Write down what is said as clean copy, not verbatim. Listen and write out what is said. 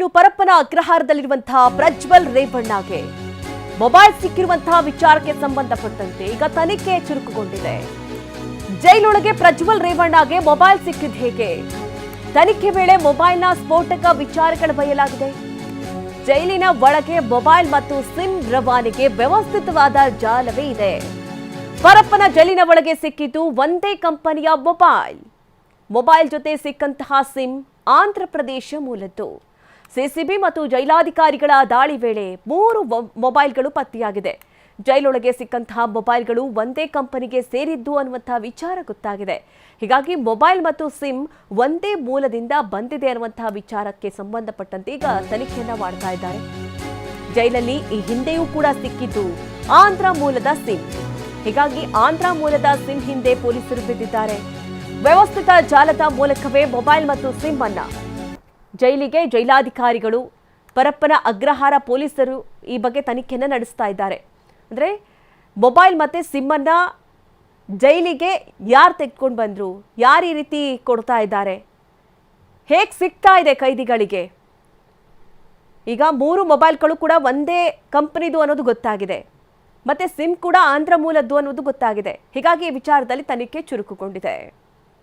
ಇನ್ನು ಪರಪ್ಪನ ಅಗ್ರಹಾರದಲ್ಲಿರುವಂತಹ ಪ್ರಜ್ವಲ್ ರೇವಣ್ಣಗೆ ಮೊಬೈಲ್ ಸಿಕ್ಕಿರುವಂತಹ ವಿಚಾರಕ್ಕೆ ಸಂಬಂಧಪಟ್ಟಂತೆ ಈಗ ತನಿಖೆ ಚುರುಕುಗೊಂಡಿದೆ. ಜೈಲೊಳಗೆ ಪ್ರಜ್ವಲ್ ರೇವಣ್ಣಗೆ ಮೊಬೈಲ್ ಸಿಕ್ಕಿದ ಹೇಗೆ? ತನಿಖೆ ವೇಳೆ ಮೊಬೈಲ್ನ ಸ್ಫೋಟಕ ವಿಚಾರಗಳು ಬಯಲಾಗಿದೆ. ಜೈಲಿನ ಒಳಗೆ ಮೊಬೈಲ್ ಮತ್ತು ಸಿಮ್ ರವಾನೆಗೆ ವ್ಯವಸ್ಥಿತವಾದ ಜಾಲವೇ ಇದೆ. ಪರಪ್ಪನ ಜೈಲಿನ ಒಳಗೆ ಸಿಕ್ಕಿದ್ದು ಒಂದೇ ಕಂಪನಿಯ ಮೊಬೈಲ್ ಜೊತೆ ಸಿಕ್ಕಂತಹ ಸಿಮ್ ಆಂಧ್ರಪ್ರದೇಶ ಮೂಲದ್ದು. ಸಿಸಿಬಿ ಮತ್ತು ಜೈಲಾಧಿಕಾರಿಗಳ ದಾಳಿ ವೇಳೆ 3 ಮೊಬೈಲ್ಗಳು ಪತ್ತೆಯಾಗಿದೆ. ಜೈಲೊಳಗೆ ಸಿಕ್ಕಂತಹ ಮೊಬೈಲ್ಗಳು ಒಂದೇ ಕಂಪನಿಗೆ ಸೇರಿದ್ದು ಅನ್ನುವಂತಹ ವಿಚಾರ ಗೊತ್ತಾಗಿದೆ. ಹೀಗಾಗಿ ಮೊಬೈಲ್ ಮತ್ತು ಸಿಮ್ ಒಂದೇ ಮೂಲದಿಂದ ಬಂದಿದೆ ಅನ್ನುವಂತಹ ವಿಚಾರಕ್ಕೆ ಸಂಬಂಧಪಟ್ಟಂತೆ ಈಗ ತನಿಖೆಯನ್ನ ಮಾಡ್ತಾ ಇದ್ದಾರೆ. ಜೈಲಲ್ಲಿ ಈ ಹಿಂದೆಯೂ ಕೂಡ ಸಿಕ್ಕಿದ್ದು ಆಂಧ್ರ ಮೂಲದ ಸಿಮ್. ಹೀಗಾಗಿ ಆಂಧ್ರ ಮೂಲದ ಸಿಮ್ ಹಿಂದೆ ಪೊಲೀಸರು ಬಿದ್ದಿದ್ದಾರೆ. ವ್ಯವಸ್ಥಿತ ಜಾಲದ ಮೂಲಕವೇ ಮೊಬೈಲ್ ಮತ್ತು ಸಿಮ್ ಅನ್ನ ಜೈಲಿಗೆ ಜೈಲಾಧಿಕಾರಿಗಳು, ಪರಪ್ಪನ ಅಗ್ರಹಾರ ಪೊಲೀಸರು ಈ ಬಗ್ಗೆ ತನಿಖೆಯನ್ನು ನಡೆಸ್ತಾ ಇದ್ದಾರೆ. ಅಂದರೆ ಮೊಬೈಲ್ ಮತ್ತು ಸಿಮ್ ಅನ್ನ ಜೈಲಿಗೆ ಯಾರು ತೆಗೆದುಕೊಂಡು ಬಂದರು, ಯಾರು ಈ ರೀತಿ ಕೊಡ್ತಾ ಇದ್ದಾರೆ, ಹೇಗೆ ಸಿಗ್ತಾ ಇದೆ ಕೈದಿಗಳಿಗೆ? ಈಗ 3 ಮೊಬೈಲ್ಗಳು ಕೂಡ ಒಂದೇ ಕಂಪನಿದು ಅನ್ನೋದು ಗೊತ್ತಾಗಿದೆ. ಮತ್ತೆ ಸಿಮ್ ಕೂಡ ಆಂಧ್ರ ಮೂಲದ್ದು ಅನ್ನೋದು ಗೊತ್ತಾಗಿದೆ. ಹೀಗಾಗಿ ಈ ವಿಚಾರದಲ್ಲಿ ತನಿಖೆ ಚುರುಕುಗೊಂಡಿದೆ.